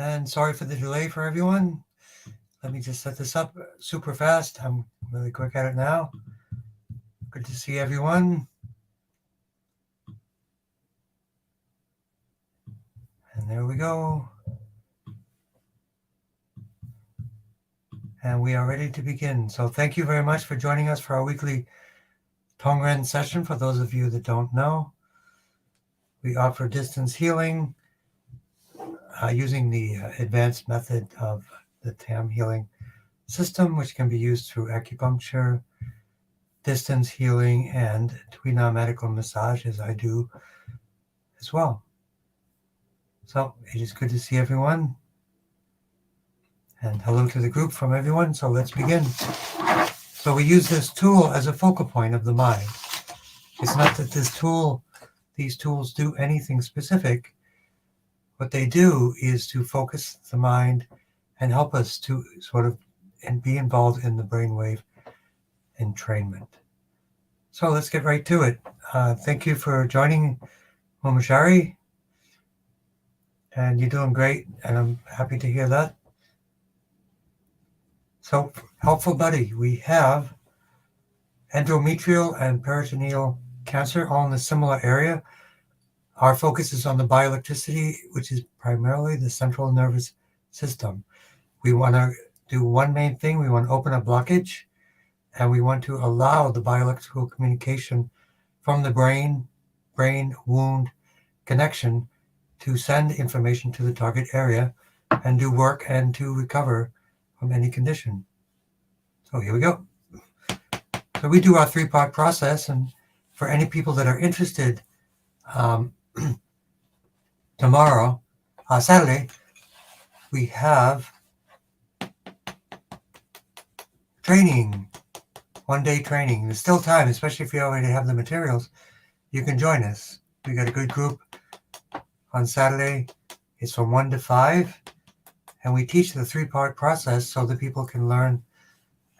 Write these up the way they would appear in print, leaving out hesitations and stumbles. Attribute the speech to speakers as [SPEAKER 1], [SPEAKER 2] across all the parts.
[SPEAKER 1] And sorry for the delay for everyone. Let me just set this up super fast. I'm really quick at it now. Good to see everyone. And there we go. And we are ready to begin. So thank you very much for joining us for our weekly Tongren session. For those of you that don't know, we offer distance healing using the advanced method of the TAM healing system, which can be used through acupuncture, distance healing, and Tuina medical massage, as I do as well. So it is good to see everyone. And hello to the group from everyone. So let's begin. So we use this tool as a focal point of the mind. It's not that these tools do anything specific. What they do is to focus the mind and help us to sort of and be involved in the brainwave entrainment. So let's get right to it. Thank you for joining, Momashari. And you're doing great, and I'm happy to hear that. So, helpful buddy, we have endometrial and peritoneal cancer all in a similar area. Our focus is on the bioelectricity, which is primarily the central nervous system. We want to do one main thing. We want to open a blockage, and we want to allow the bioelectrical communication from the brain wound connection to send information to the target area and do work and to recover from any condition. So here we go. So we do our 3-part process, and for any people that are interested, tomorrow, Saturday, we have training, 1-day training. There's still time, especially if you already have the materials. You can join us. We got a good group on Saturday. It's from 1 to 5, and we teach the 3-part process so that people can learn.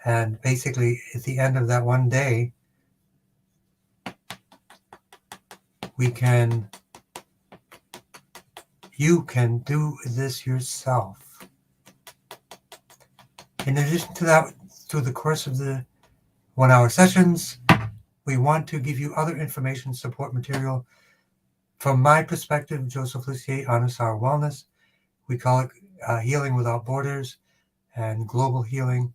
[SPEAKER 1] And basically, at the end of that 1 day, you can do this yourself. In addition to that, through the course of the 1-hour sessions, we want to give you other information, support material. From my perspective, Joseph Lussier, Anusar Wellness, we call it Healing Without Borders and Global Healing.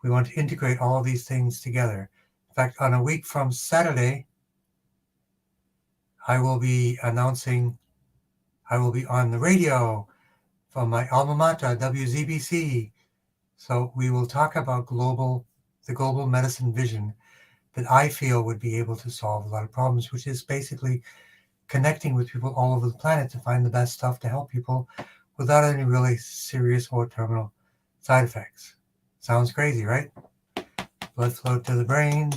[SPEAKER 1] We want to integrate all of these things together. In fact, on a week from Saturday, I will be on the radio from my alma mater, WZBC. So we will talk about the global medicine vision that I feel would be able to solve a lot of problems, which is basically connecting with people all over the planet to find the best stuff to help people without any really serious or terminal side effects. Sounds crazy, right? Blood flow to the brain.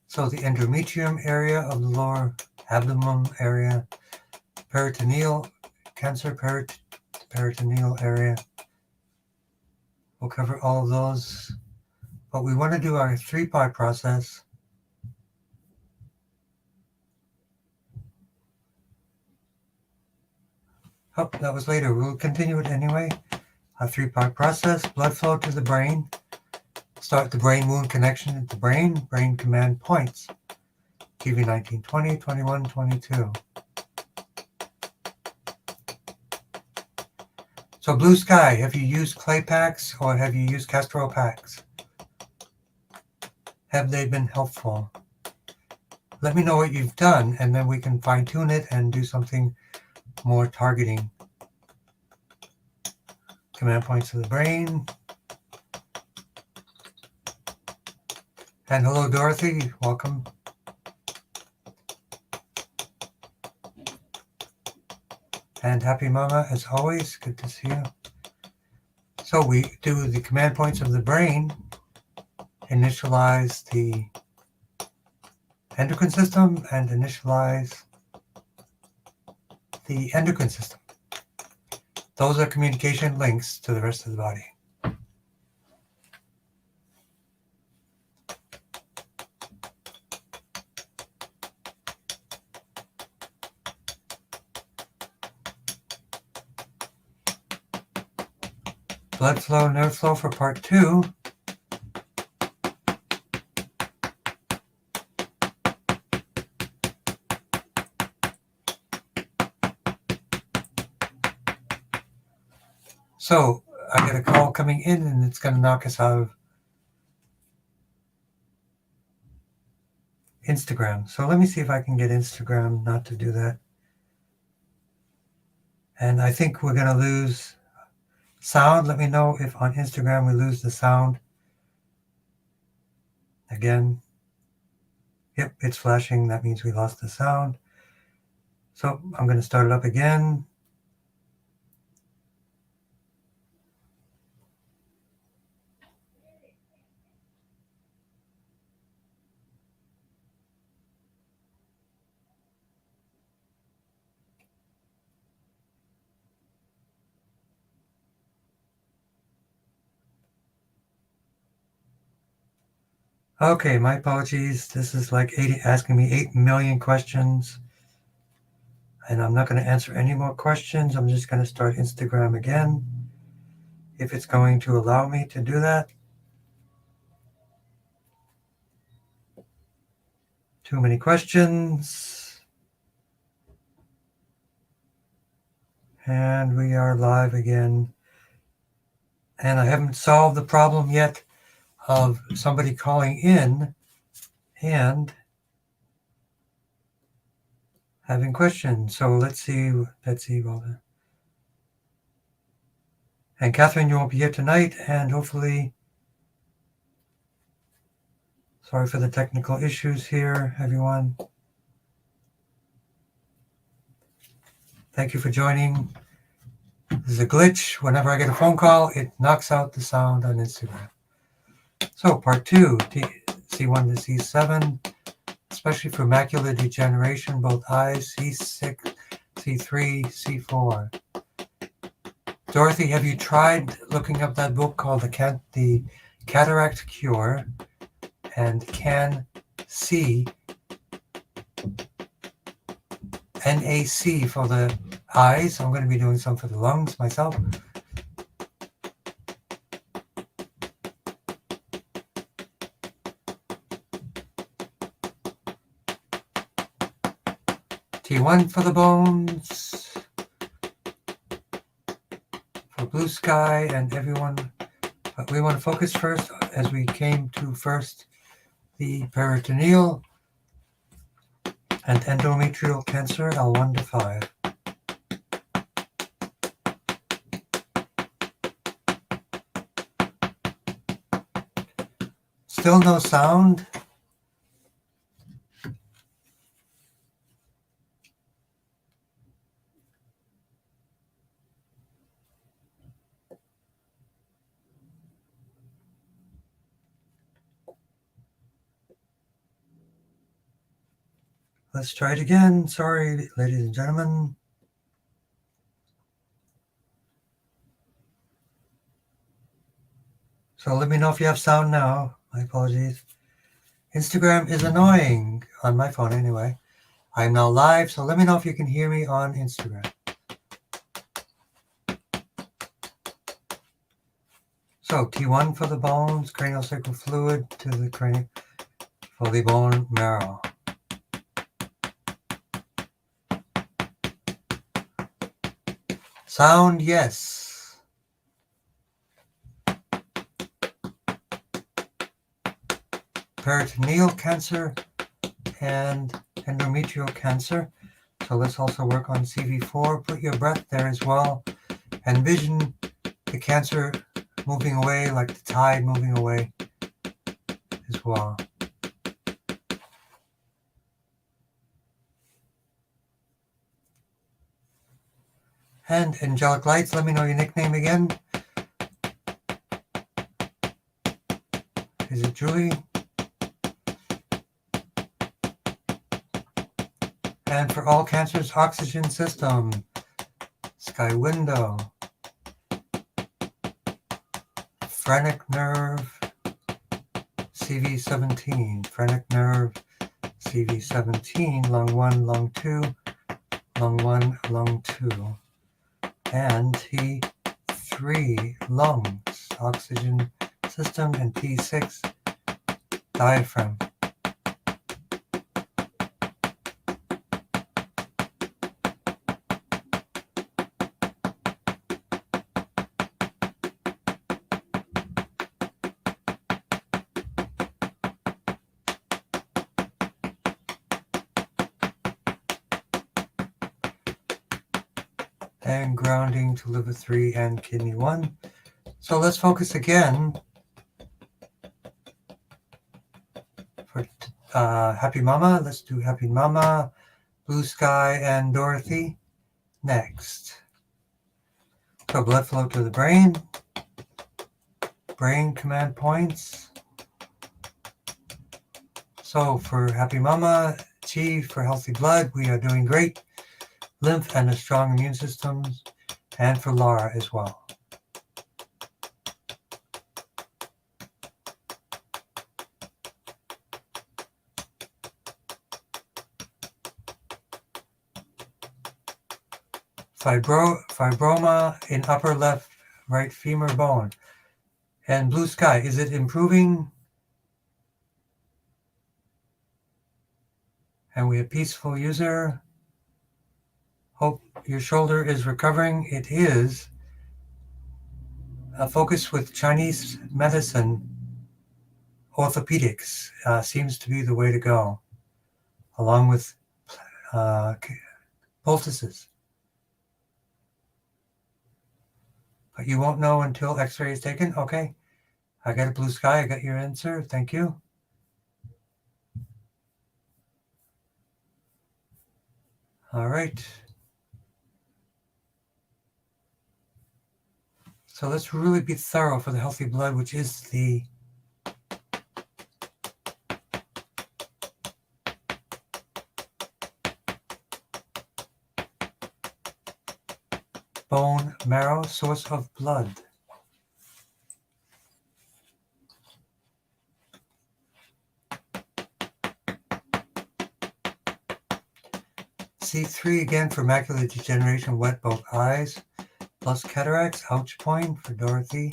[SPEAKER 1] So the endometrium area of the lower abdomen area, peritoneal cancer, peritoneal area. We'll cover all of those. But we want to do our 3-part process. Oh, that was later. We'll continue it anyway. A 3-part process. Blood flow to the brain. Start the brain wound connection at the brain command points. TV 19, 20, 21, 22. So blue sky, have you used clay packs or have you used castor oil packs? Have they been helpful? Let me know what you've done, and then we can fine tune it and do something more targeting. Command points of the brain. And hello, Dorothy. Welcome. And happy mama, as always. Good to see you. So we do the command points of the brain, initialize the endocrine system, and initialize the endocrine system. Those are communication links to the rest of the body. blood flow, nerve flow for part 2. So I get a call coming in and it's going to knock us out of Instagram. So let me see if I can get Instagram not to do that. And I think we're going to lose sound. Let me know if on Instagram we lose the sound. Again. Yep, it's flashing. That means we lost the sound. So I'm going to start it up again. Okay, my apologies. This is like asking me 8 million questions. And I'm not going to answer any more questions. I'm just going to start Instagram again, if it's going to allow me to do that. Too many questions. And we are live again. And I haven't solved the problem yet of somebody calling in and having questions. So let's see. And Catherine, you won't be here tonight, and hopefully, sorry for the technical issues here, everyone. Thank you for joining. This is a glitch. Whenever I get a phone call, it knocks out the sound on Instagram. So part 2, C1 to C7, especially for macular degeneration, both eyes, C6, C3, C4. Dorothy, have you tried looking up that book called The Cataract Cure and Can See, NAC for the eyes? I'm going to be doing some for the lungs myself. T1 for the bones, for blue sky and everyone. But we want to focus first, as we came to first, the peritoneal and endometrial cancer, L1 to 5. Still no sound. Let's try it again. Sorry, ladies and gentlemen. So let me know if you have sound now. My apologies. Instagram is annoying on my phone anyway. I'm now live, so let me know if you can hear me on Instagram. So T1 for the bones, cranial sacral fluid to the cranial for the bone marrow. Sound, yes. Peritoneal cancer and endometrial cancer. So let's also work on CV4. Put your breath there as well. Envision the cancer moving away, like the tide moving away as well. And angelic lights, let me know your nickname again. Is it Julie? And for all cancers, oxygen system, sky window, phrenic nerve, CV17, phrenic nerve, CV17, lung 1, lung 2, lung 1, lung 2, and T3 T3, lungs, oxygen system, and T6, diaphragm. And grounding to liver 3 and kidney 1. So let's focus again for Happy Mama. Let's do Happy Mama, Blue Sky, and Dorothy next. So blood flow to the brain command points. So for Happy Mama, Chi for healthy blood, we are doing great. Lymph and a strong immune system, and for Laura as well. Fibroma in upper left right femur bone. And Blue Sky, is it improving? And we have Peaceful User. Hope your shoulder is recovering. It is. A focus with Chinese medicine, orthopedics seems to be the way to go, along with poultices. But you won't know until X-ray is taken. Okay, I got a Blue Sky. I got your answer. Thank you. All right. So let's really be thorough for the healthy blood, which is the bone marrow, source of blood. C3 again for macular degeneration, wet both eyes, plus cataracts, ouch point for Dorothy.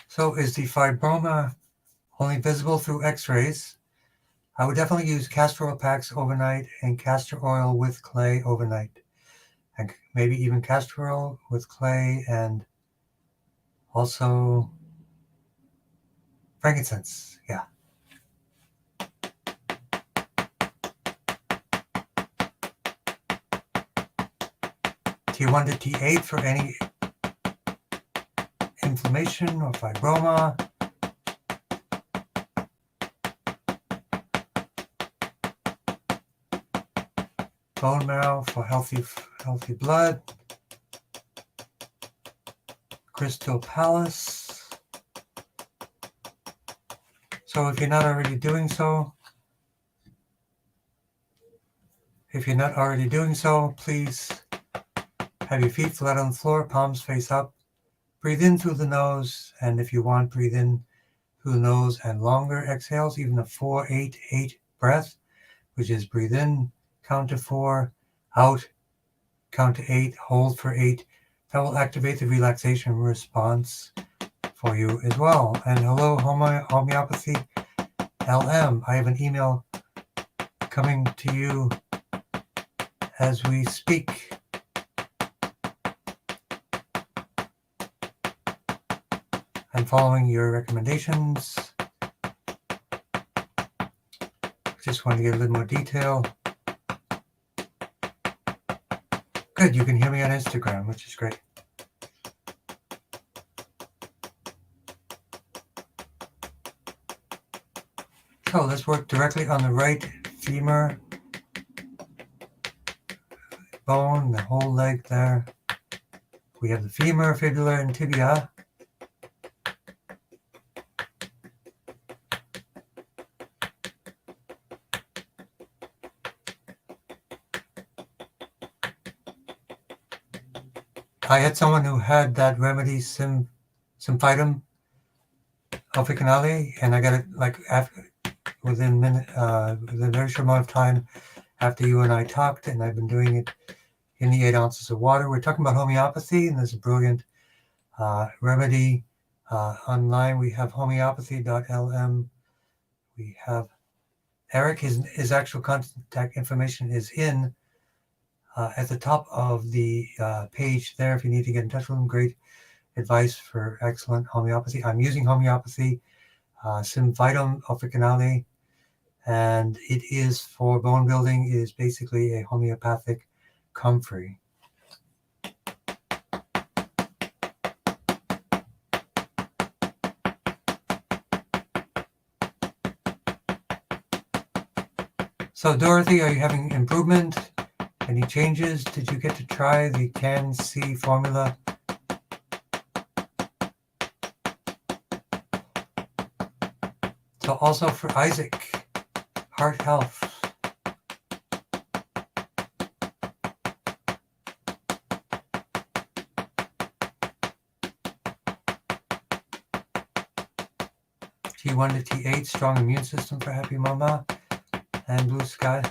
[SPEAKER 1] So is the fibroma only visible through x-rays? I would definitely use castor oil packs overnight and castor oil with clay overnight. And maybe even castor oil with clay and also frankincense, yeah. T1 to T8 for any inflammation or fibroma. Bone marrow for healthy blood. Crystal Palace. So if you're not already doing so, please have your feet flat on the floor, palms face up. Breathe in through the nose, and if you want, breathe in through the nose and longer exhales, even a 4-8-8 breath, which is breathe in, count to 4, out, count to 8, hold for 8. That will activate the relaxation response for you as well. And hello, homeopathy LM. I have an email coming to you as we speak. I'm following your recommendations. Just want to get a little more detail. Good, you can hear me on Instagram, which is great. So let's work directly on the right femur bone, the whole leg there. We have the femur, fibula, and tibia. I had someone who had that remedy, Symphytum officinale, and I got it like within a very short amount of time. after you and I talked, and I've been doing it in the 8 ounces of water. We're talking about homeopathy, and there's a brilliant remedy online. We have homeopathy.lm. We have Eric. His actual contact information is in at the top of the page there if you need to get in touch with him. Great advice for excellent homeopathy. I'm using homeopathy, Symvitum officinale, and it is for bone building. It is basically a homeopathic comfrey. So Dorothy, are you having improvement? Any changes? Did you get to try the Can-C formula? So also for Isaac, heart health. T1 to T8, strong immune system for happy mama, and blue sky.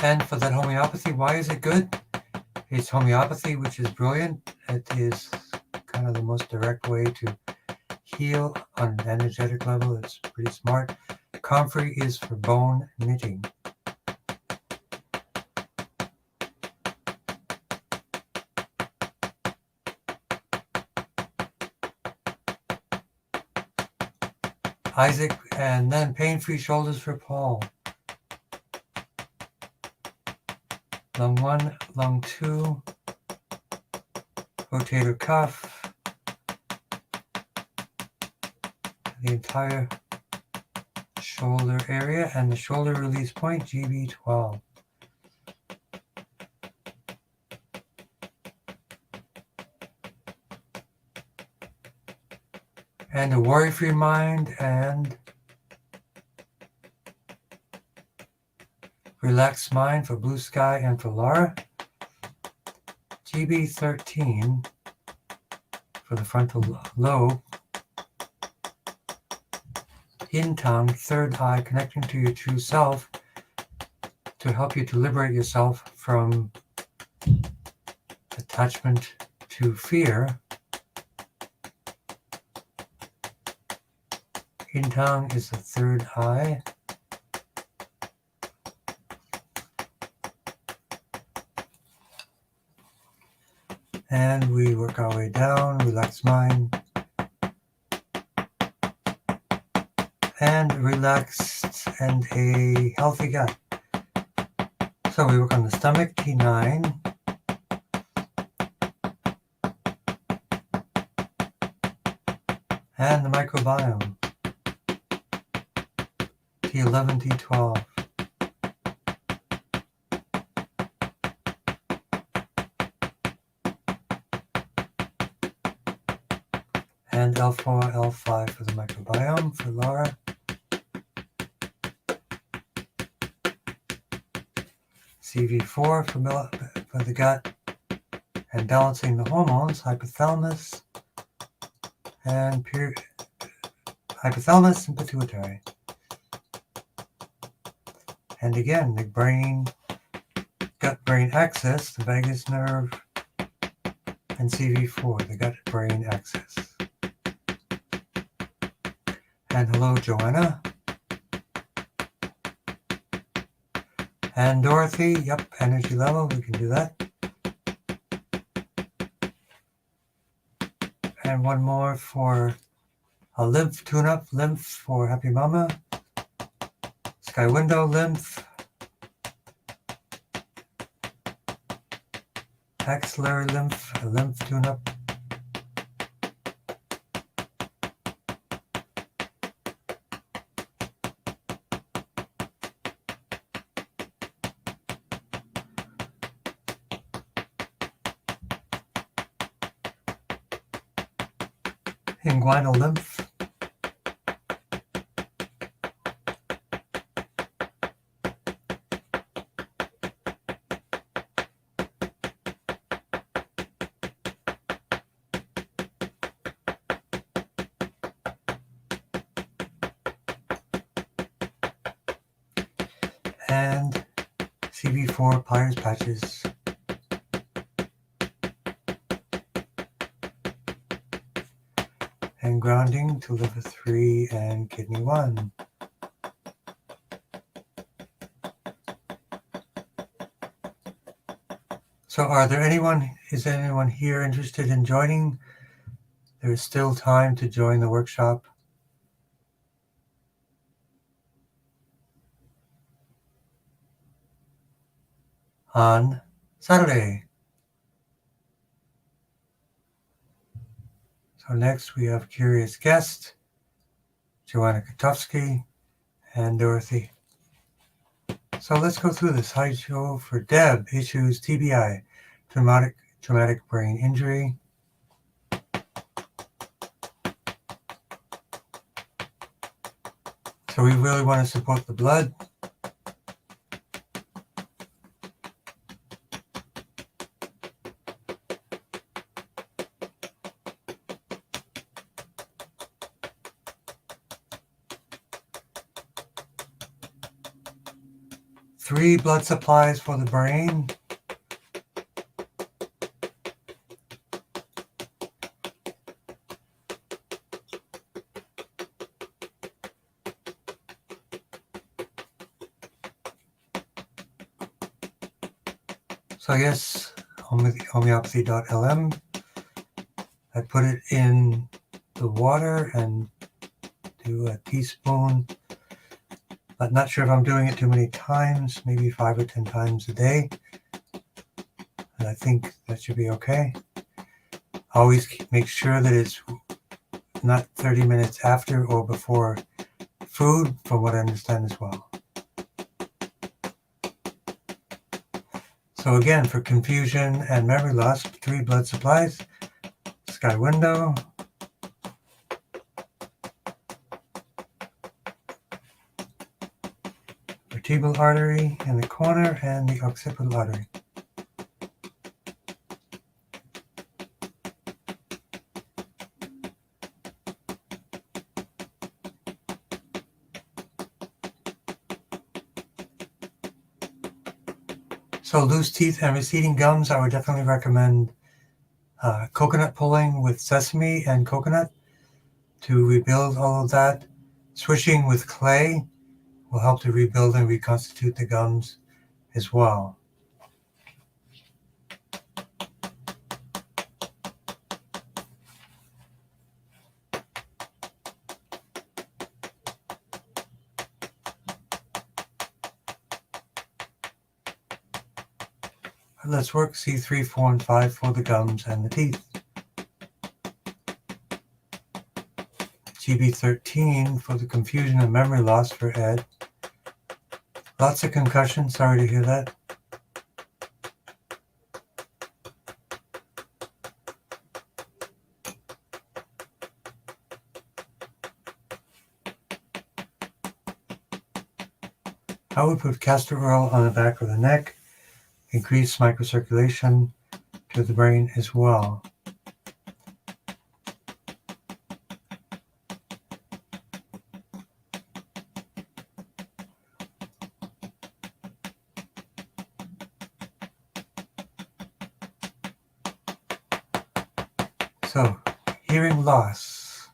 [SPEAKER 1] And for that homeopathy, why is it good? It's homeopathy, which is brilliant. It is kind of the most direct way to heal on an energetic level. It's pretty smart. Comfrey is for bone knitting. Isaac, and then pain-free shoulders for Paul. Lung 1, lung 2, rotator cuff, the entire shoulder area, and the shoulder release point, GB12. And a worry-free mind and relaxed mind for blue sky and for Laura. GB13 for the frontal lobe. In Tong, third eye, connecting to your true self to help you to liberate yourself from attachment to fear. In Tong is the third eye. And we work our way down, relax mind, and relaxed and a healthy gut. So we work on the stomach, T9, and the microbiome, T11, T12. And L4, L5 for the microbiome for Laura. CV4 for the gut and balancing the hormones, hypothalamus and hypothalamus and pituitary. And again, the brain, gut-brain axis, the vagus nerve, and CV4, the gut-brain axis. And hello, Joanna. And Dorothy, yep, energy level, we can do that. And one more for a lymph tune-up, lymph for happy mama. Sky window, lymph. Axillary lymph, a lymph tune-up. Inguinal lymph. CB4 pliers patches. And grounding to liver 3 and kidney 1. So is anyone here interested in joining? There is still time to join the workshop. On Saturday. So next we have curious guest, Joanna Katowski and Dorothy. So let's go through this. Hi, Joe. For Deb, issues TBI, traumatic brain injury. So we really want to support the blood. Three blood supplies for the brain. So yes, homeopathy.lm. I put it in the water and do a teaspoon, but not sure if I'm doing it too many times, maybe 5 or 10 times a day. And I think that should be okay. Always make sure that it's not 30 minutes after or before food, from what I understand as well. So again, for confusion and memory loss, 3 blood supplies, sky window, vertebral artery in the corner, and the occipital artery. So loose teeth and receding gums, I would definitely recommend coconut pulling with sesame and coconut to rebuild all of that. Swishing with clay will help to rebuild and reconstitute the gums as well. Let's work C3, 4, and 5 for the gums and the teeth. GB13 for the confusion and memory loss for Ed. Lots of concussion, sorry to hear that. I would put castor oil on the back of the neck, increase microcirculation to the brain as well. So, hearing loss.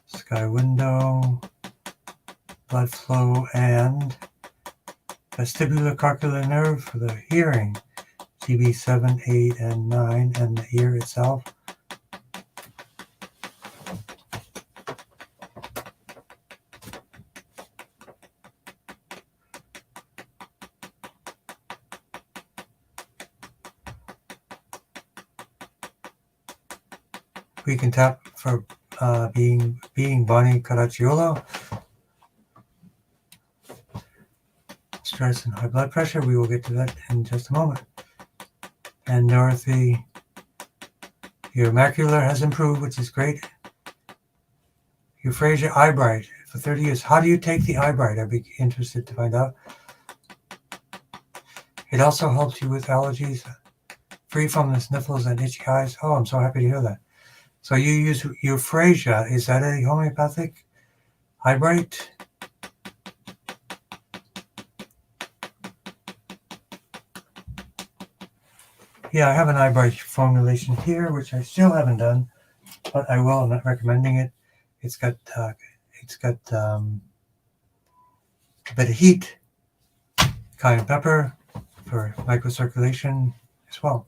[SPEAKER 1] Sky window, blood flow, and vestibulocochlear nerve for the hearing. GB7, 8, and 9, and the ear itself. We can tap for being Bonnie Caracciolo. Stress and high blood pressure. We will get to that in just a moment. And Dorothy, your macular has improved, which is great. Euphrasia eyebright for 30 years. How do you take the eyebright? I'd be interested to find out. It also helps you with allergies, free from the sniffles and itchy eyes. Oh, I'm so happy to hear that. So you use Euphrasia. Is that a homeopathic eyebright? Yeah, I have an eyebrow formulation here, which I still haven't done, but I will. I'm not recommending it. It's got a bit of heat, cayenne pepper for microcirculation as well.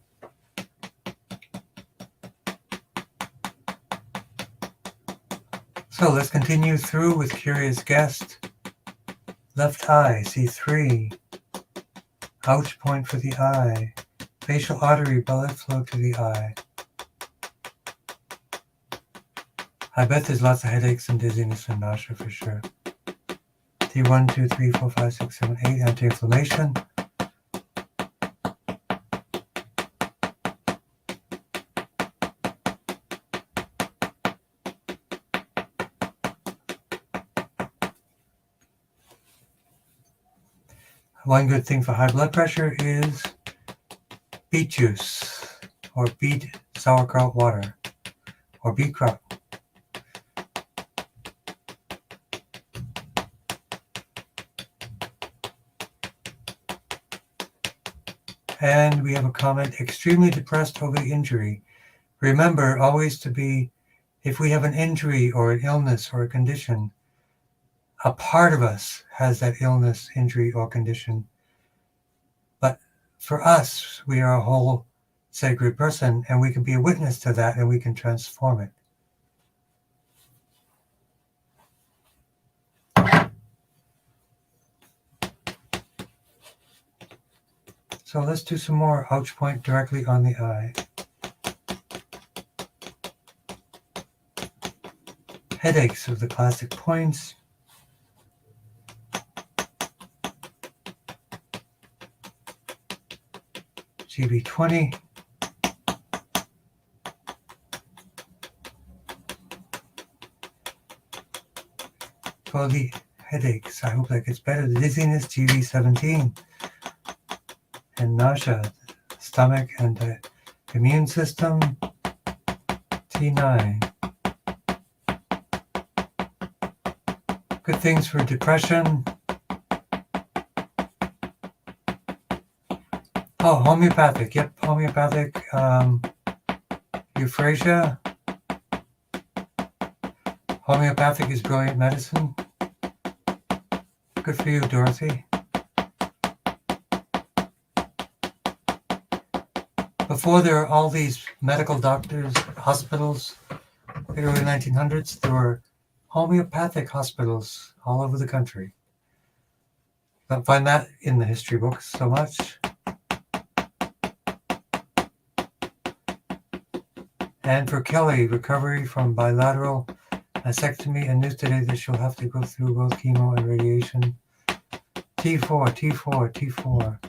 [SPEAKER 1] So let's continue through with curious guest. Left eye, C3. Ouch point for the eye. Facial artery, blood flow to the eye. I bet there's lots of headaches and dizziness and nausea for sure. T1, 2, 3, 4, 5, 6, 7, 8, anti-inflammation. One good thing for high blood pressure is beet juice or beet sauerkraut water or beet kraut. And we have a comment, extremely depressed over the injury. Remember always to be, if we have an injury or an illness or a condition, a part of us has that illness, injury, or condition. But for us, we are a whole sacred person, and we can be a witness to that, and we can transform it. So let's do some more ouch point directly on the eye. Headaches of the classic points. GB20. For the headaches, I hope that gets better. The dizziness, GB17. And nausea, stomach and the immune system, T9. Good things for depression. Oh, homeopathic. Yep, homeopathic. Euphrasia. Homeopathic is brilliant medicine. Good for you, Dorothy. Before there were all these medical doctors, hospitals, the early 1900s, there were homeopathic hospitals all over the country. Don't find that in the history books so much. And for Kelly, recovery from bilateral mastectomy, and news today that she'll have to go through both chemo and radiation. T4, T4, T4.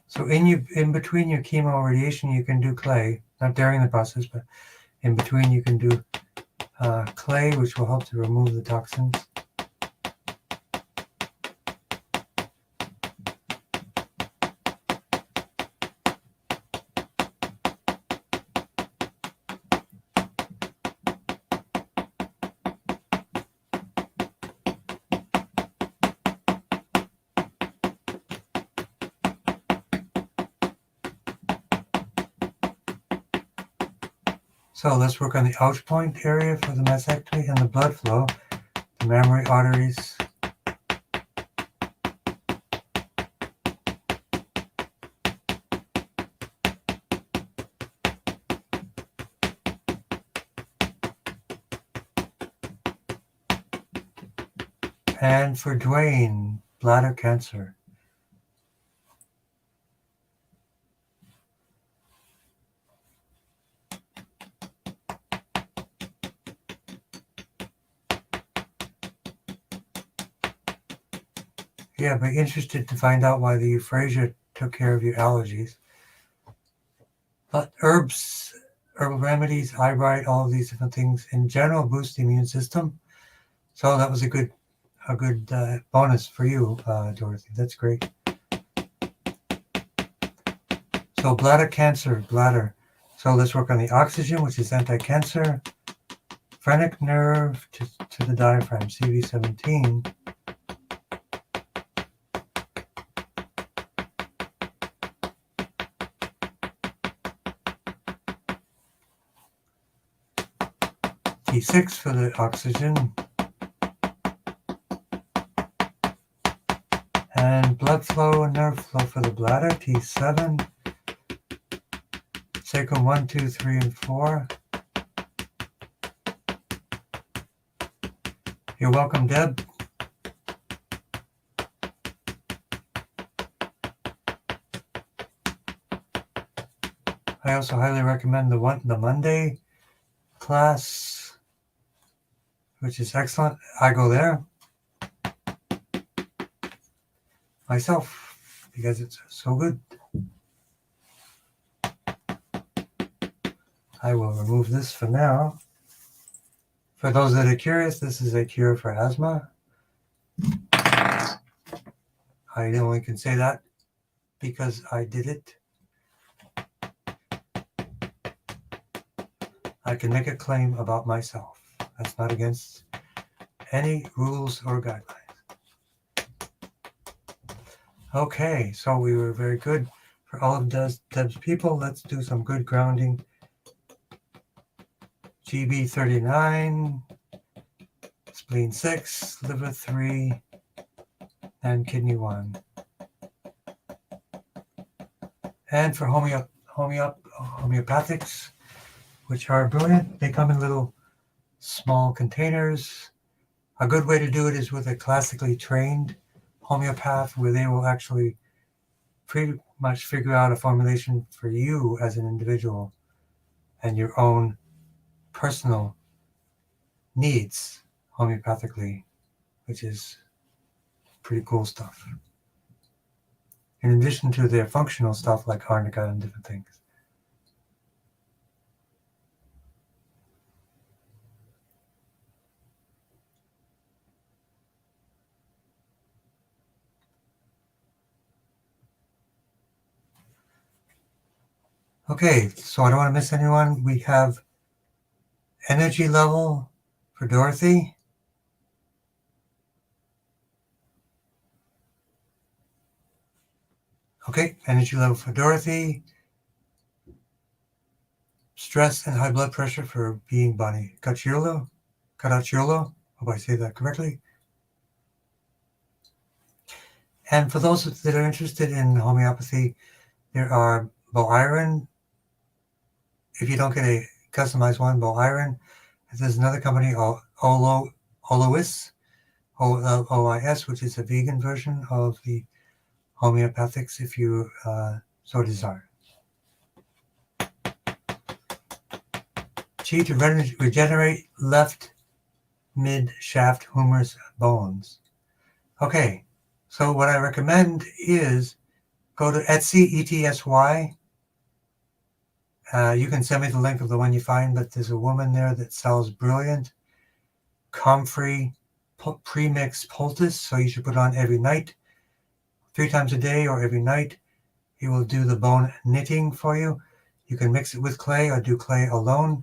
[SPEAKER 1] So in between your chemo and radiation, you can do clay, not during the process, but in between you can do clay, which will help to remove the toxins. So let's work on the ouch point area for the mastectomy and the blood flow, the mammary arteries. And for Dwayne, bladder cancer. Yeah, be interested to find out why the euphrasia took care of your allergies. But herbs, herbal remedies, eyebright, all of these different things in general boost the immune system. So that was a good bonus for you, Dorothy. That's great. So bladder cancer, bladder. So let's work on the oxygen, which is anti-cancer. phrenic nerve to the diaphragm, CV17. T6 for the oxygen. And blood flow and nerve flow for the bladder, T7. Sacrum 1, 2, 3, and 4. You're welcome, Deb. I also highly recommend the Monday class, which is excellent. I go there myself because it's so good. I will remove this for now. For those that are curious, this is a cure for asthma. I only can say that because I did it. I can make a claim about myself. That's not against any rules or guidelines. Okay, so we were very good. For all of Deb's people, let's do some good grounding. GB 39, spleen 6, liver 3, and kidney 1. And for homeopathics, which are brilliant, they come in little small containers. A good way to do it is with a classically trained homeopath, where they will actually pretty much figure out a formulation for you as an individual and your own personal needs homeopathically, which is pretty cool stuff. In addition to their functional stuff like arnica and different things. Okay, so I don't want to miss anyone. We have energy level for Dorothy. Okay, energy level for Dorothy. Stress and high blood pressure for being Bonnie Caracciolo. Hope I say that correctly. And for those that are interested in homeopathy, there are Bo-Iron. If you don't get a customized one, Bo-Iron. There's another company, Olois, OLOIS, which is a vegan version of the homeopathics if you so desire. Chi to regenerate left mid shaft humerus bones. Okay, so what I recommend is go to Etsy, ETSY. You can send me the link of the one you find, but there's a woman there that sells brilliant comfrey pre-mixed poultice, so you should put it on every night, 3 times a day or every night. It will do the bone knitting for you. You can mix it with clay or do clay alone.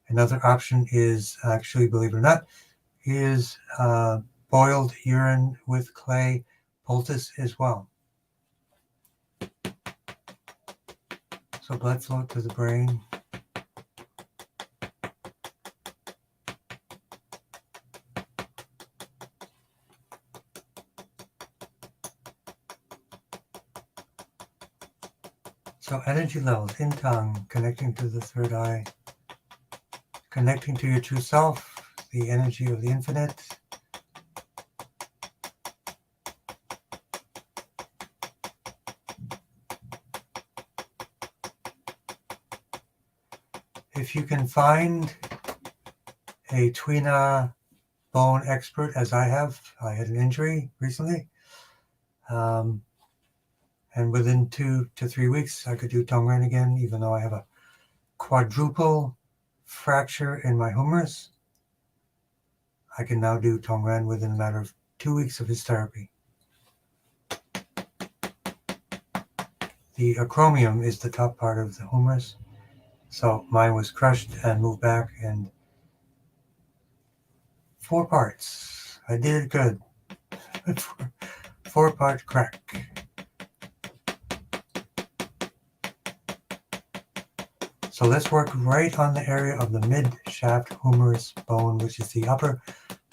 [SPEAKER 1] Another option is, actually, believe it or not, is boiled urine with clay poultice as well. So blood flow to the brain. So energy levels in Tong, connecting to the third eye, connecting to your true self, the energy of the infinite. If you can find a Twina bone expert, as I have, I had an injury recently, and within 2 to 3 weeks, I could do Tongren again, even though I have a quadruple fracture in my humerus. I can now do Tongren within a matter of 2 weeks of his therapy. The acromion is the top part of the humerus, so mine was crushed and moved back, and 4 parts. I did it good. 4-part crack. So let's work right on the area of the mid-shaft humerus bone, which is the upper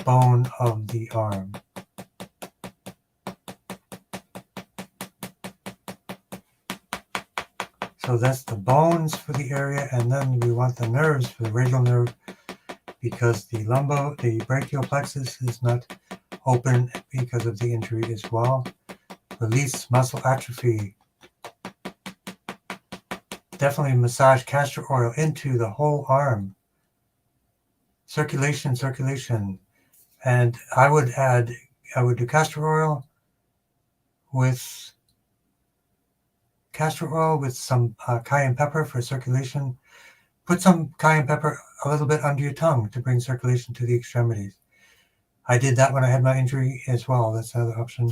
[SPEAKER 1] bone of the arm. So that's the bones for the area, and then we want the nerves for the radial nerve, because the brachial plexus is not open because of the injury as well. Release muscle atrophy. Definitely massage castor oil into the whole arm. Circulation. And I would do castor oil with some cayenne pepper for circulation. Put some cayenne pepper a little bit under your tongue to bring circulation to the extremities. I did that when I had my injury as well. That's another option.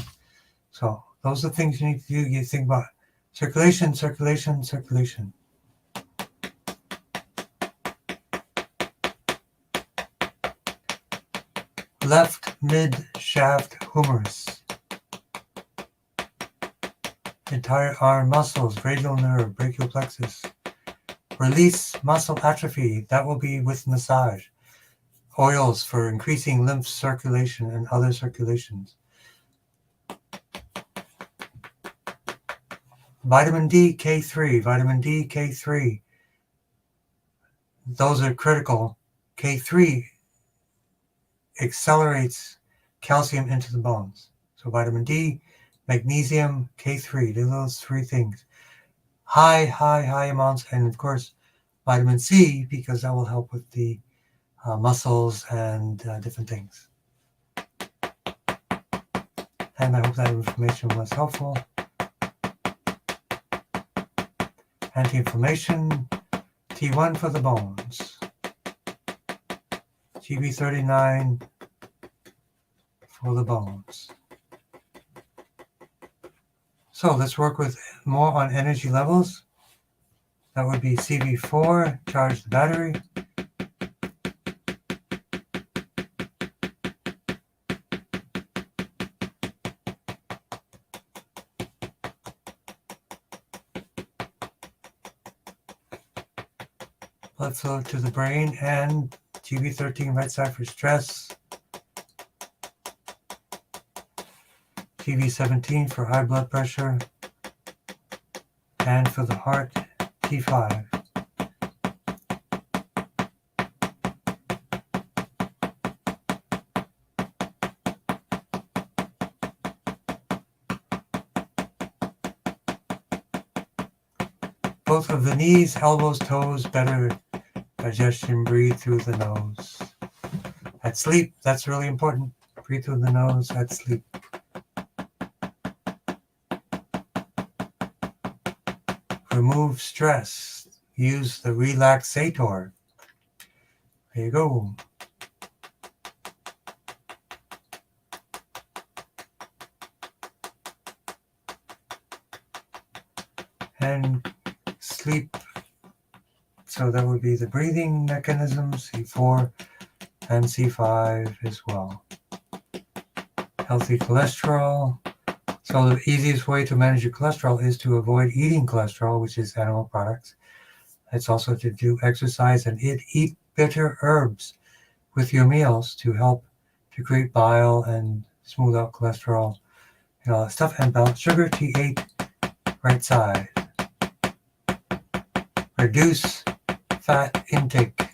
[SPEAKER 1] So those are the things you need to do. You think about circulation. Left mid-shaft humerus. Entire arm muscles, radial nerve, brachial plexus. Release muscle atrophy. That will be with massage. Oils for increasing lymph circulation and other circulations. Vitamin D, K3. Those are critical. K3 accelerates calcium into the bones. So vitamin D, magnesium, K3, do those 3 things. High amounts, and of course vitamin C, because that will help with the muscles and different things. And I hope that information was helpful. Anti-inflammation, T1 for the bones. GB39 for the bones. So let's work with more on energy levels. That would be CV4, charge the battery. Blood flow to the brain, and GB13 right side for stress. GB17 for high blood pressure, and for the heart, T5. Both of the knees, elbows, toes, better digestion, breathe through the nose. At sleep, that's really important. Breathe through the nose at sleep. Remove stress. Use the relaxator. There you go. And sleep. So that would be the breathing mechanism, C4 and C5 as well. Healthy cholesterol. So the easiest way to manage your cholesterol is to avoid eating cholesterol, which is animal products. It's also to do exercise and eat bitter herbs with your meals to help to create bile and smooth out cholesterol and all that stuff. And balance sugar, T8, right side. Reduce fat intake.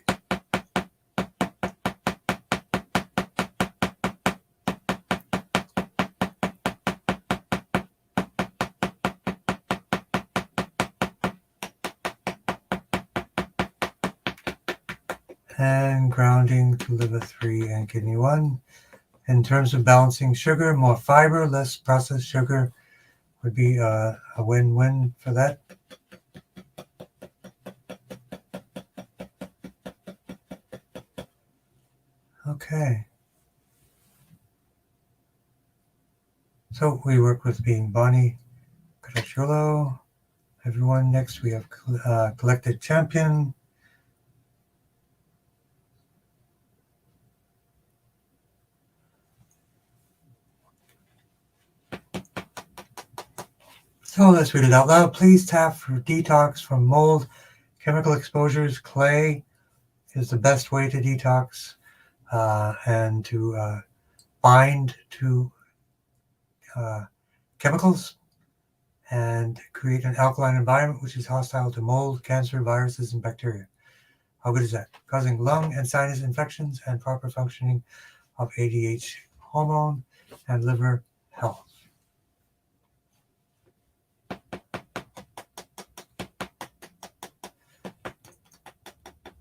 [SPEAKER 1] And grounding to liver 3 and kidney 1. In terms of balancing sugar, more fiber, less processed sugar would be a win-win for that. Okay. So we work with being Bonnie Caracciolo. Everyone, next we have Collected Champion. So let's read it out loud. Please tap for detox from mold, chemical exposures. Clay is the best way to detox and to bind to chemicals and create an alkaline environment which is hostile to mold, cancer, viruses, and bacteria. How good is that? Causing lung and sinus infections and proper functioning of ADH hormone and liver health.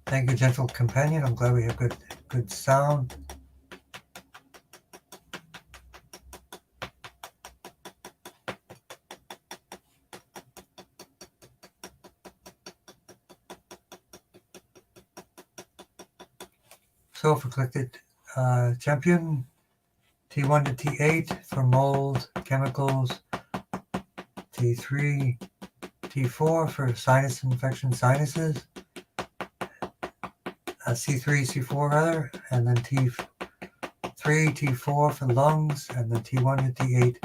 [SPEAKER 1] Thank you, gentle companion. I'm glad we have good sound. So for collected champion, T1 to T8 for mold, chemicals, T3, T4 for sinus infection, sinuses, C3, C4 rather, and then T3, T4 for lungs, and then T1 to T8,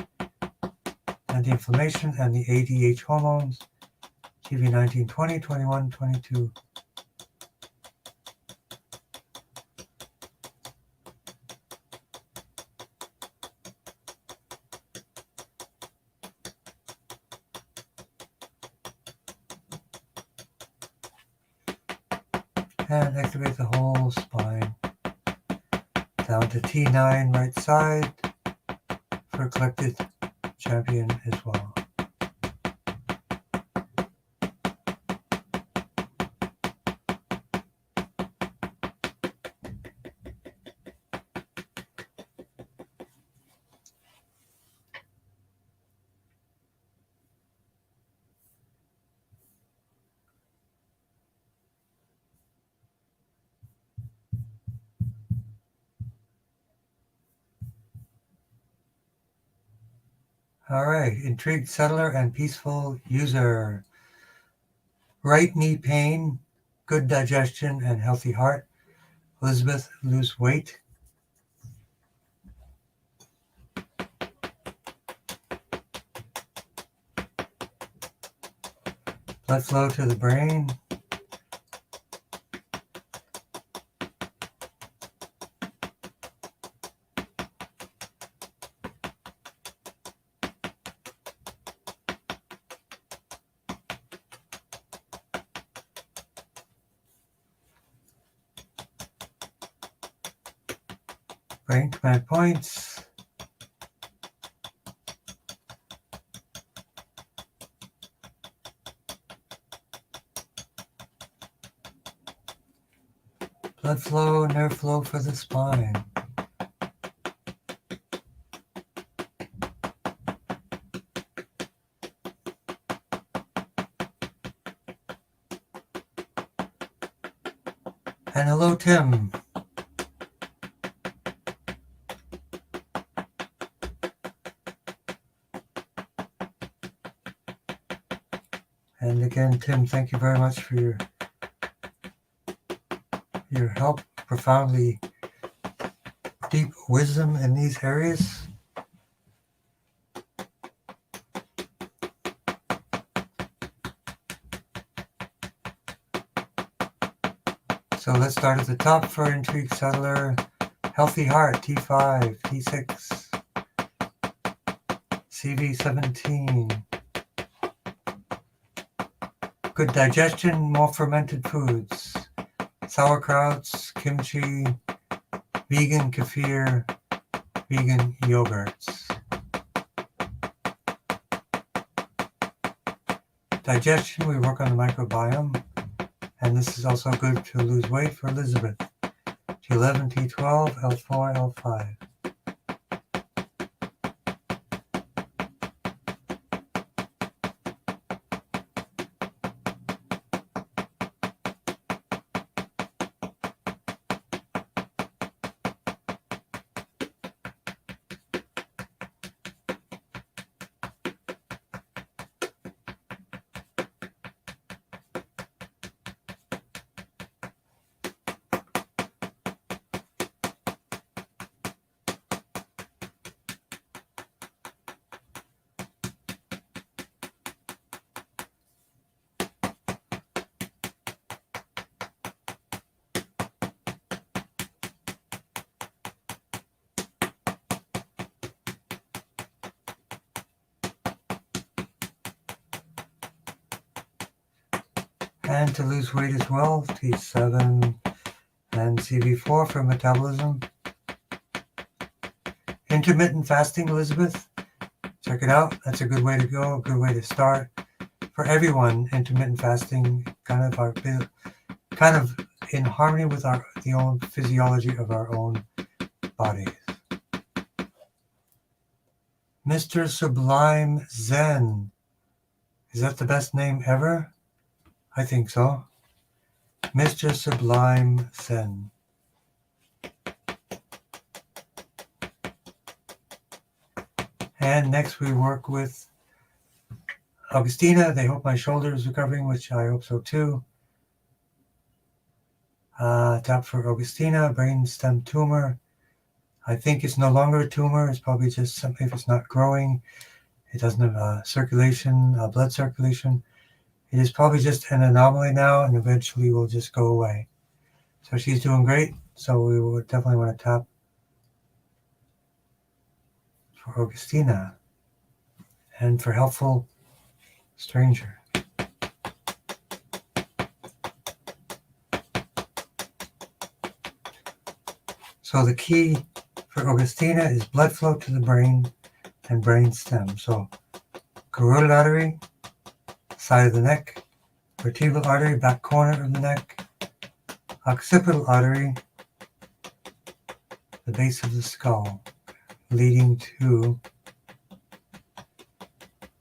[SPEAKER 1] anti-inflammation, and the ADH hormones, TV 19, 20, 21, 22. And activate the whole spine. Down to T9 right side for collected champion as well. All right, intrigued settler and peaceful user. Right knee pain, good digestion and healthy heart. Elizabeth, lose weight. Blood flow to the brain. Brain command points. Blood flow, nerve flow for the spine. And hello, Tim. And again, Tim, thank you very much for your help, profoundly deep wisdom in these areas. So let's start at the top for intrigued settler. Healthy heart, T5, T6, CV17. Good digestion, more fermented foods. Sauerkrauts, kimchi, vegan kefir, vegan yogurts. Digestion, we work on the microbiome. And this is also good to lose weight for Elizabeth. T11, T12, L4, L5. And to lose weight as well, T7 and CV4 for metabolism. Intermittent fasting, Elizabeth. Check it out. That's a good way to go, a good way to start. For everyone, intermittent fasting kind of in harmony with the own physiology of our own bodies. Mr. Sublime Zen. Is that the best name ever? I think so. Mr. Sublime Zen. And next we work with Augustina. They hope my shoulder is recovering, which I hope so too. Tap for Augustina, brainstem tumor. I think it's no longer a tumor. It's probably just something, if it's not growing, it doesn't have circulation, blood circulation. It is probably just an anomaly now, and eventually will just go away. So she's doing great. So we would definitely want to tap for Augustina and for helpful stranger. So the key for Augustina is blood flow to the brain and brain stem. So carotid artery, side of the neck, vertebral artery, back corner of the neck, occipital artery, the base of the skull, leading to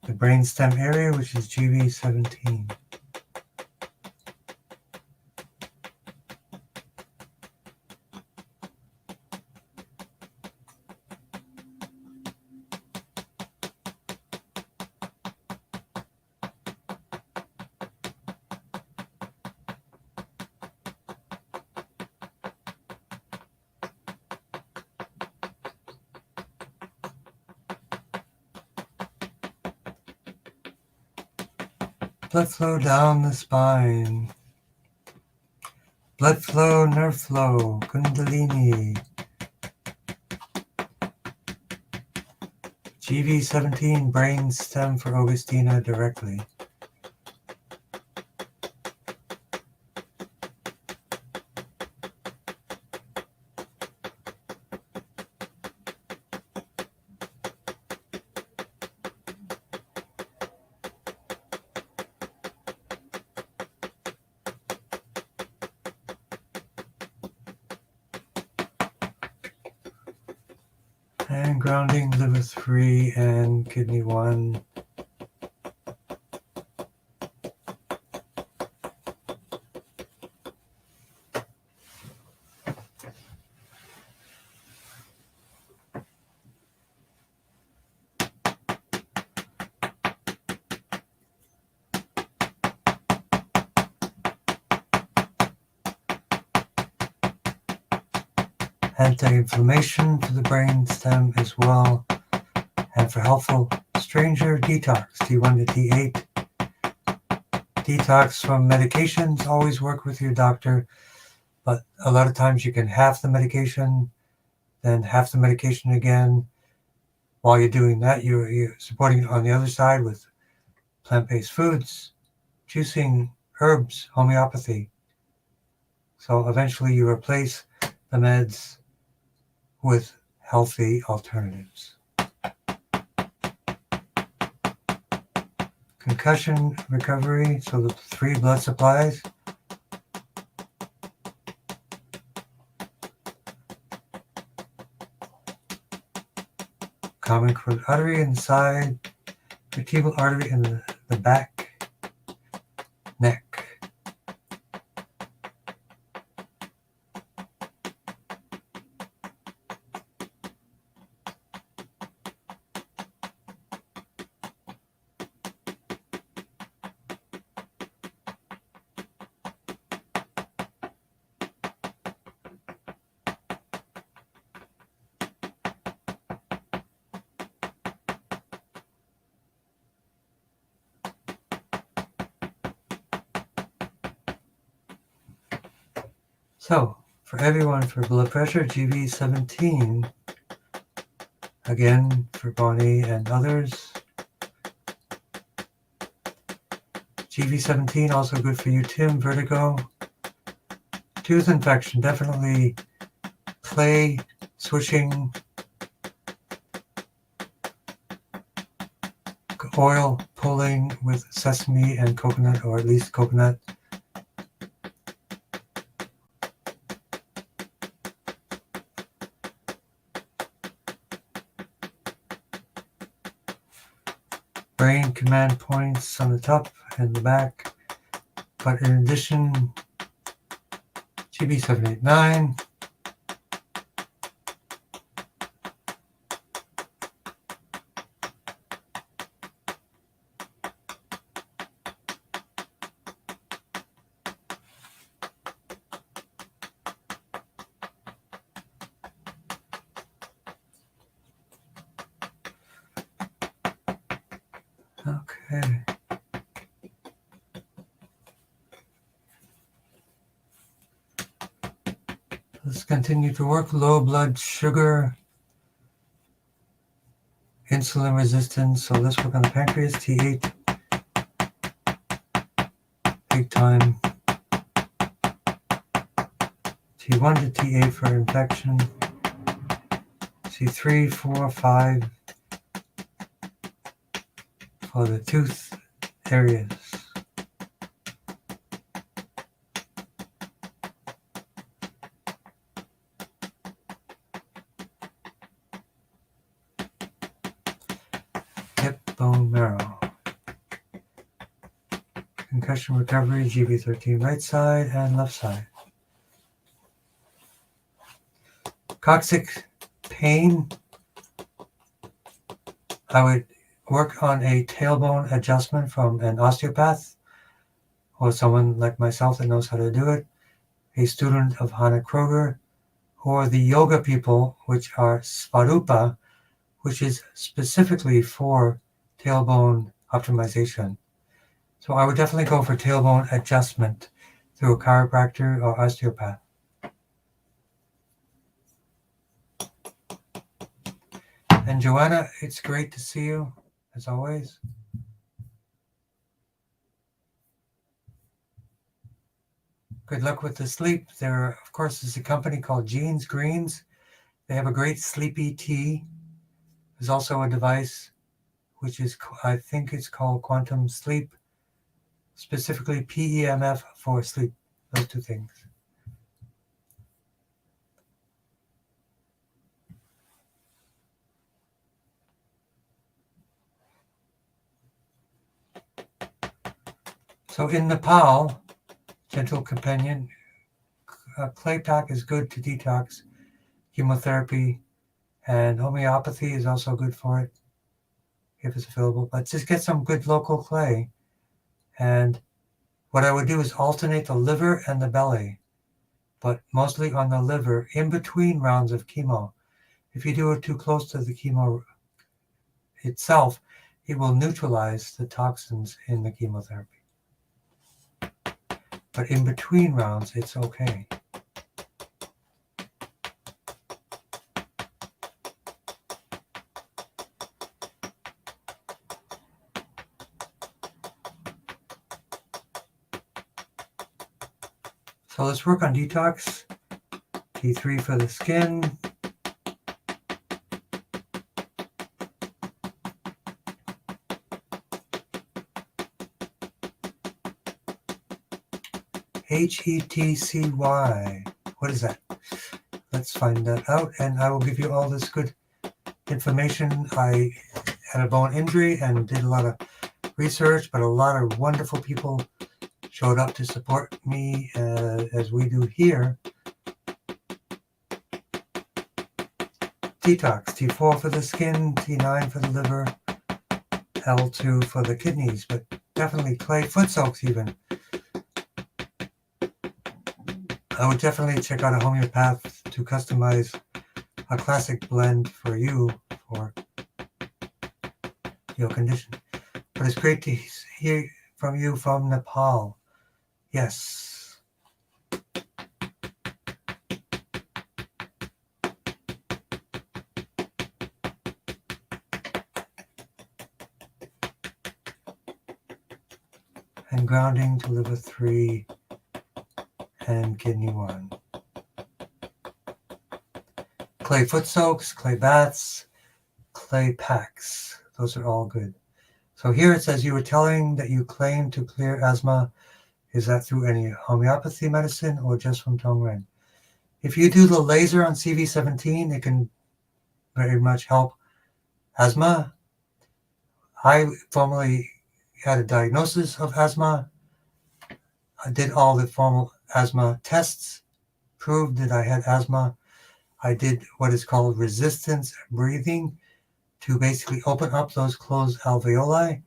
[SPEAKER 1] the brainstem area, which is GV17. Blood flow down the spine. Blood flow, nerve flow, Kundalini. GV17, brain stem for Augustina directly. And grounding liver 3 and kidney 1. Anti-inflammation for the brain stem as well. And for helpful stranger, detox, T1 to T8. Detox from medications, always work with your doctor, but a lot of times you can half the medication, then half the medication again. While you're doing that, you're supporting it on the other side with plant-based foods, juicing, herbs, homeopathy. So eventually you replace the meds with healthy alternatives. Concussion recovery, so the 3 blood supplies. Common carotid artery inside, vertebral artery in the back, neck. So, for everyone for blood pressure, GV17, again for Bonnie and others, GV17, also good for you, Tim. Vertigo. Tooth infection, definitely clay, swishing, oil pulling with sesame and coconut, or at least coconut. Brain command points on the top and the back. But in addition, GB789, okay. Let's continue to work. Low blood sugar, insulin resistance. So let's work on the pancreas. T8, big time. T1 to T8 for infection. T3, 4, 5 for the tooth areas. Hip, bone marrow. Concussion recovery, GB13 right side and left side. Coccyx pain, I would work on a tailbone adjustment from an osteopath or someone like myself that knows how to do it, a student of Hannah Kroger, or the yoga people, which are Svarupa, which is specifically for tailbone optimization. So I would definitely go for tailbone adjustment through a chiropractor or osteopath. And Joanna, it's great to see you, as always. Good luck with the sleep. There, of course, is a company called Jeans Greens. They have a great sleepy tea. There's also a device which is, I think it's called Quantum Sleep, specifically PEMF for sleep, those two things. So in Nepal, gentle companion, clay pack is good to detox, chemotherapy, and homeopathy is also good for it if it's available. But just get some good local clay. And what I would do is alternate the liver and the belly, but mostly on the liver in between rounds of chemo. If you do it too close to the chemo itself, it will neutralize the toxins in the chemotherapy. But in between rounds, it's okay. So let's work on detox. T3 for the skin. HETCY. What is that? Let's find that out, and I will give you all this good information. I had a bone injury and did a lot of research, but a lot of wonderful people showed up to support me as we do here. Detox, T4 for the skin, T9 for the liver, L2 for the kidneys, but definitely clay foot soaks even. I would definitely check out a homeopath to customize a classic blend for you for your condition. But it's great to hear from you from Nepal. Yes. and grounding to liver 3 and kidney 1. Clay foot soaks, clay baths, clay packs. Those are all good. So here it says you were telling that you claim to clear asthma. Is that through any homeopathy medicine or just from Tongren? If you do the laser on CV17, it can very much help asthma. I formerly had a diagnosis of asthma. I did all the formal asthma tests, proved that I had asthma. I did what is called resistance breathing to basically open up those closed alveoli,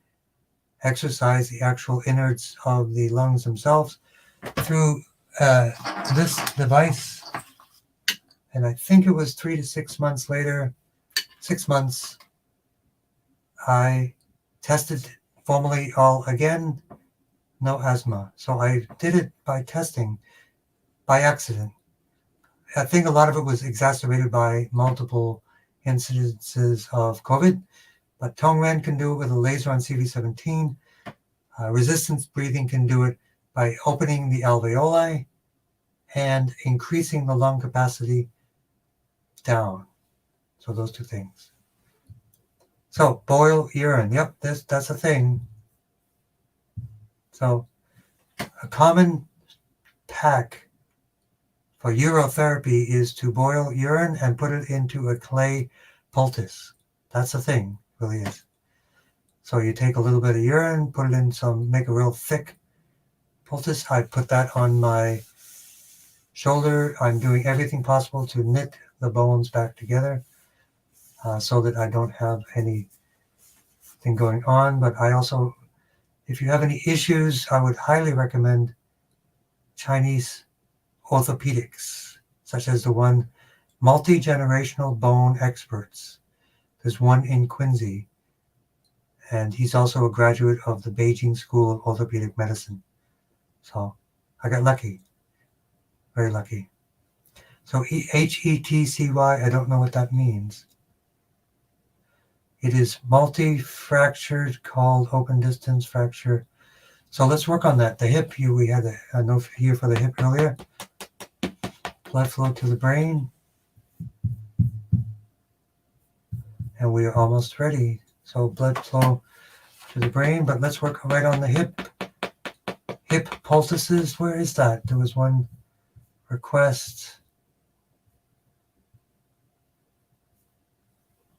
[SPEAKER 1] exercise the actual innards of the lungs themselves through this device. And I think it was 3 to 6 months later, 6 months, I tested formally all again, no asthma. So I did it by testing, by accident. I think a lot of it was exacerbated by multiple incidences of COVID, but Tongren can do it with a laser on CV17. Resistance breathing can do it by opening the alveoli and increasing the lung capacity down. So those two things. So boil urine. Yep, that's a thing. So a common pack for urotherapy is to boil urine and put it into a clay poultice. That's a thing, really is. So you take a little bit of urine, put it in make a real thick poultice. I put that on my shoulder. I'm doing everything possible to knit the bones back together so that I don't have anything going on. But I also, if you have any issues, I would highly recommend Chinese orthopedics, such as the one Multi-Generational Bone Experts. There's one in Quincy, and he's also a graduate of the Beijing School of Orthopedic Medicine. So I got lucky, very lucky. So HETCY, I don't know what that means. It is multi-fractured, called open distance fracture. So let's work on that. The hip, we had a note here for the hip earlier. Blood flow to the brain. And we are almost ready. So blood flow to the brain, but let's work right on the hip. Hip poultices, where is that? There was one request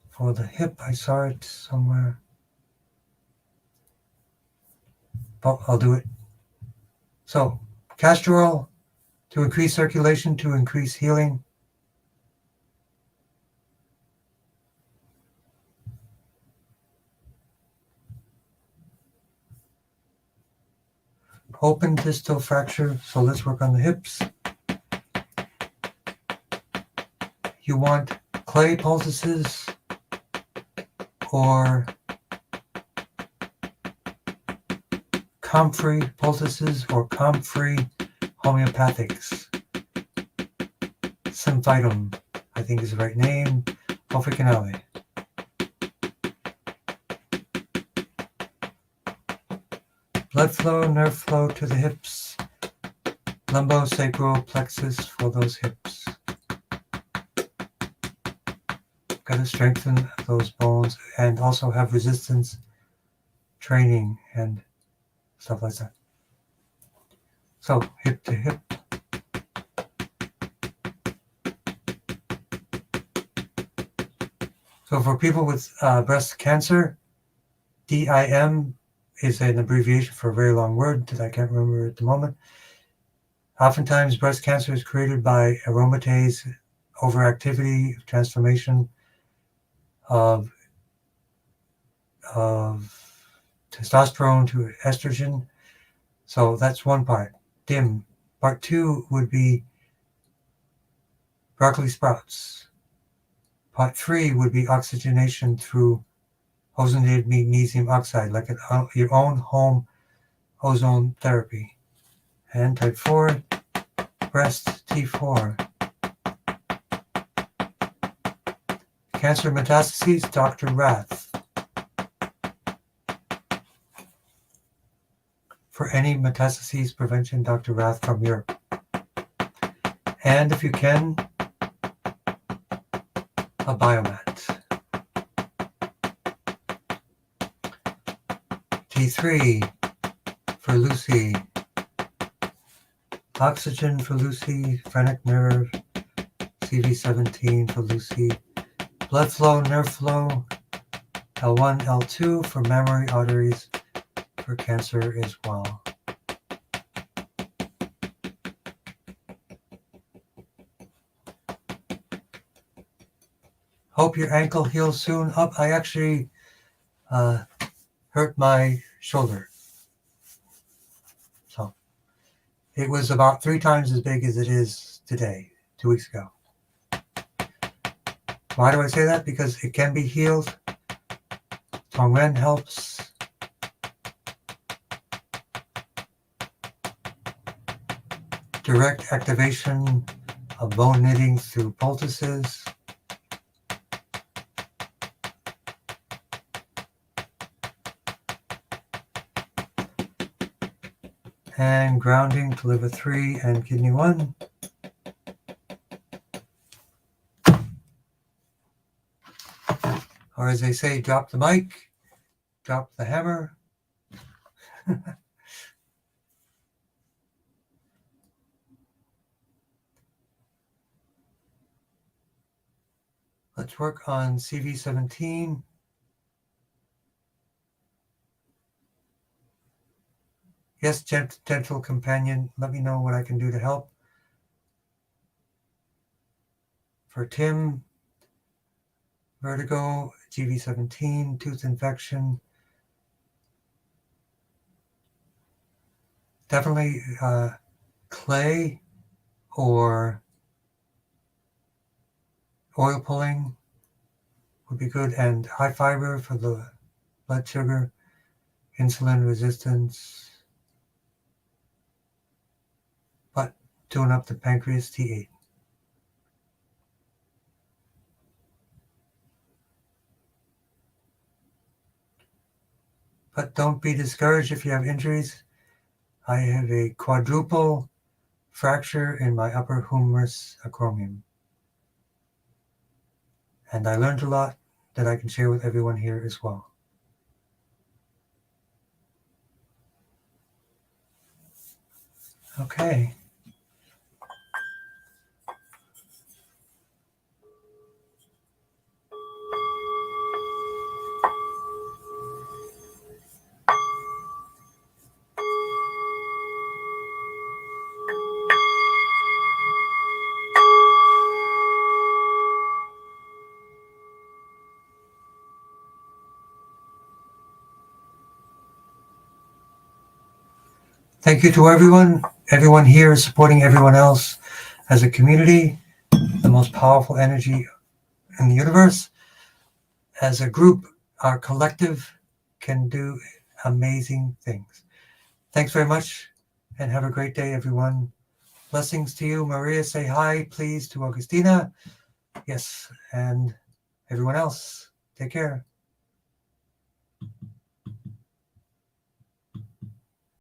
[SPEAKER 1] for the hip. I saw it somewhere. But I'll do it. So castor oil to increase circulation, to increase healing. Open distal fracture. So let's work on the hips. You want clay poultices or comfrey poultices or comfrey homeopathics. Symphytum, I think is the right name. Officinale. Blood flow, nerve flow to the hips. Lumbosacral plexus for those hips. Got to strengthen those bones and also have resistance training and stuff like that. So hip to hip. So for people with breast cancer, DIM is an abbreviation for a very long word that I can't remember at the moment. Oftentimes breast cancer is created by aromatase overactivity, transformation of testosterone to estrogen. So that's one part. DIM. Part 2 would be broccoli sprouts. Part 3 would be oxygenation through ozonated magnesium oxide, like your own home ozone therapy. And type 4, breast T4. Cancer metastases, Dr. Rath. for any metastases prevention, Dr. Rath from Europe. And if you can, a biomat. T3 for Lucy. Oxygen for Lucy. Phrenic nerve. CV17 for Lucy. Blood flow, nerve flow. L1, L2 for mammary arteries for cancer as well. Hope your ankle heals soon. Up, I actually hurt my shoulder. So it was about 3 times as big as it is today, 2 weeks ago. Why do I say that? Because it can be healed. Tongren helps. Direct activation of bone knitting through poultices. And grounding to liver 3 and kidney 1. Or as they say, drop the mic, drop the hammer. Let's work on CV17. Yes, gentle companion, let me know what I can do to help. For Tim, vertigo, GV17, tooth infection. Definitely clay or oil pulling would be good, and high fiber for the blood sugar, insulin resistance, but tune up the pancreas, T8. But don't be discouraged if you have injuries. I have a quadruple fracture in my upper humerus acromion. And I learned a lot that I can share with everyone here as well. Okay. Thank you to everyone. Everyone here is supporting everyone else as a community, the most powerful energy in the universe. As a group, our collective can do amazing things. Thanks very much and have a great day, everyone. Blessings to you. Maria, say hi, please, to Augustina. Yes, and everyone else. Take care.